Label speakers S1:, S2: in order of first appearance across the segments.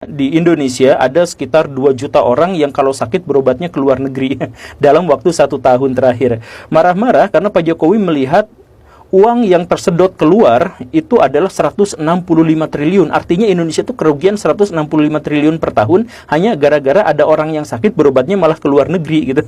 S1: Di Indonesia ada sekitar 2 juta orang yang kalau sakit berobatnya ke luar negeri dalam waktu 1 tahun terakhir. Marah-marah karena Pak Jokowi melihat uang yang tersedot keluar itu adalah 165 triliun. Artinya Indonesia itu kerugian 165 triliun per tahun hanya gara-gara ada orang yang sakit berobatnya malah ke luar negeri gitu.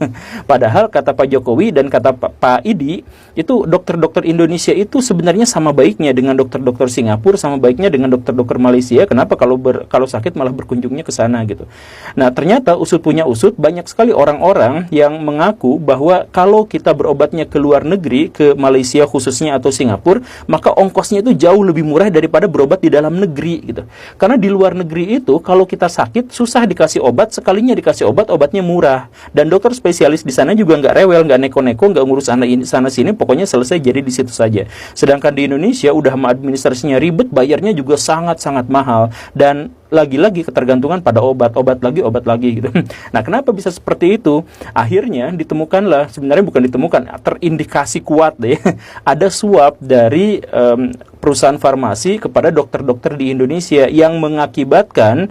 S1: Padahal kata Pak Jokowi dan kata Pak Idi, itu dokter-dokter Indonesia itu sebenarnya sama baiknya dengan dokter-dokter Singapura, sama baiknya dengan dokter-dokter Malaysia. Kenapa kalau sakit malah berkunjungnya ke sana gitu. Nah, ternyata usut punya usut, banyak sekali orang-orang yang mengaku bahwa kalau kita berobatnya ke luar negeri, ke Malaysia khususnya atau Singapura, maka ongkosnya itu jauh lebih murah daripada berobat di dalam negeri gitu. Karena di luar negeri itu kalau kita sakit susah dikasih obat, sekalinya dikasih obat, obatnya murah. Dan dokter spesialis di sana juga nggak rewel, nggak neko-neko, nggak ngurus sana sini, pokoknya selesai jadi di situ saja. Sedangkan di Indonesia udah administrasinya ribet, bayarnya juga sangat-sangat mahal, dan lagi-lagi ketergantungan pada obat lagi gitu. Nah, kenapa bisa seperti itu? Akhirnya ditemukanlah, sebenarnya bukan ditemukan, terindikasi kuat deh, ada suap dari perusahaan farmasi kepada dokter-dokter di Indonesia yang mengakibatkan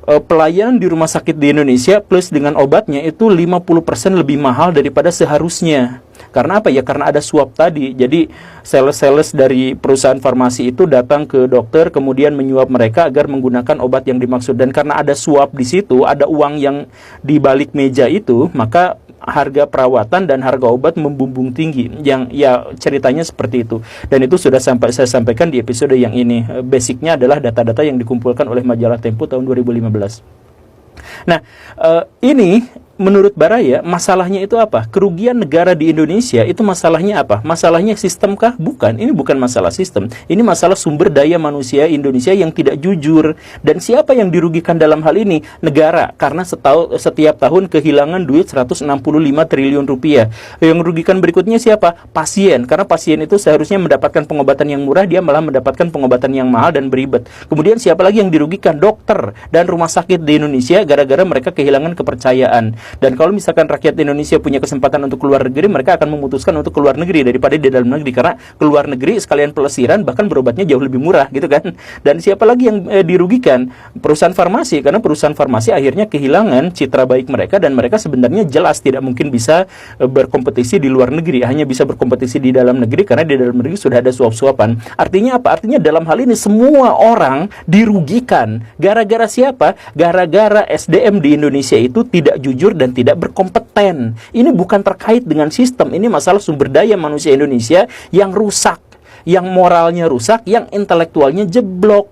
S1: pelayanan di rumah sakit di Indonesia plus dengan obatnya itu 50% lebih mahal daripada seharusnya. Karena apa ya? Karena ada suap tadi. Jadi sales-sales dari perusahaan farmasi itu datang ke dokter, kemudian menyuap mereka agar menggunakan obat yang dimaksud. Dan karena ada suap di situ, ada uang yang di balik meja itu, maka harga perawatan dan harga obat membumbung tinggi. Yang ya ceritanya seperti itu. Dan itu sudah saya sampaikan di episode yang ini. Basicnya adalah data-data yang dikumpulkan oleh majalah Tempo tahun 2015. Nah, ini menurut Baraya, masalahnya itu apa? Kerugian negara di Indonesia itu masalahnya apa? Masalahnya sistemkah? Bukan. Ini bukan masalah sistem. Ini masalah sumber daya manusia Indonesia yang tidak jujur. Dan siapa yang dirugikan dalam hal ini? Negara. Karena setiap tahun kehilangan duit 165 triliun rupiah. Yang merugikan berikutnya siapa? Pasien. Karena pasien itu seharusnya mendapatkan pengobatan yang murah, dia malah mendapatkan pengobatan yang mahal dan beribet. Kemudian siapa lagi yang dirugikan? Dokter dan rumah sakit di Indonesia gara-gara mereka kehilangan kepercayaan. Dan kalau misalkan rakyat Indonesia punya kesempatan untuk keluar negeri, mereka akan memutuskan untuk keluar negeri daripada di dalam negeri, karena keluar negeri sekalian pelesiran, bahkan berobatnya jauh lebih murah gitu kan. Dan siapa lagi yang dirugikan? Perusahaan farmasi, karena perusahaan farmasi akhirnya kehilangan citra baik mereka, dan mereka sebenarnya jelas tidak mungkin bisa berkompetisi di luar negeri, hanya bisa berkompetisi di dalam negeri karena di dalam negeri sudah ada suap-suapan. Artinya apa? Artinya dalam hal ini semua orang dirugikan. Gara-gara siapa? Gara-gara SDM di Indonesia itu tidak jujur dan tidak berkompeten. Ini bukan terkait dengan sistem, ini masalah sumber daya manusia Indonesia yang rusak, yang moralnya rusak, yang intelektualnya jeblok.